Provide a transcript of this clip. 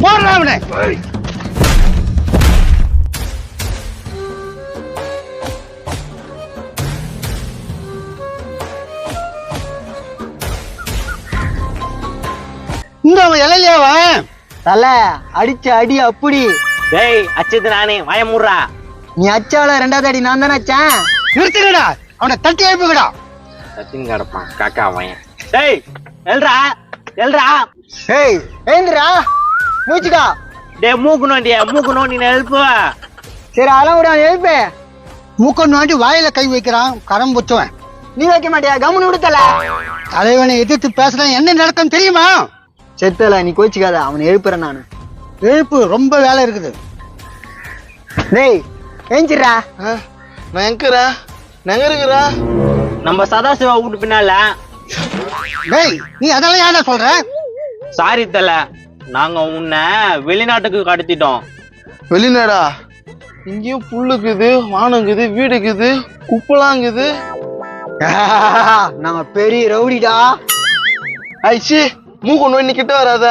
போடுறான். இந்த அவன் இலையிலேவா தல அடிச்ச அடி அப்படி. டேய் அச்சது நானே வாயமுறா. நீ அச்சால ரெண்டாவது அடி நான் தானே அச்சேன். நிறுத்துங்கடா, அவனை தட்டி எழுப்புங்கடா. சத்தின் கிடப்பான் காக்கா வாயன். டேய் எல்றா எல்றா. ஏய் ஏந்திரா மூச்சுடா. டேய் மூக்கு நோண்டி எழுப்பு. சரி அதெல்லாம் விட எழுப்பே. மூக்க நோண்டி வாயில கை வைக்கிறான் கரம் புத்துவன். நீ வைக்க மாட்டியா? கம்முன்னு விடுத்தல. தலைவனை எதிர்த்து பேசுறான், என்ன நடக்கும் தெரியுமா? செத்தல நீ கோச்சிக்காத, அவனை எழுப்புறேன் நானு. எழுப்பு, ரொம்ப வேலை இருக்குது. டேய் ஏஞ்சிரா. நான் எங்க இருக்கிறா? நம்ம சதாசிவா வீட்டு பின்னால. டேய் நீ அதெல்லாம் ஏன்டா சொல்ற? சாரி தல, நாங்க உன்னை வெளிநாட்டுக்கு கடத்திட்டோம். வெளிநாடா? இங்கேயும் புல்லுக்குது, வானங்குது, வீடுக்குது, குப்பலாங்குது. நாங்க பெரிய ரவுடிடா. ஐச்சி மூக்கு நோய் கிட்ட வராத.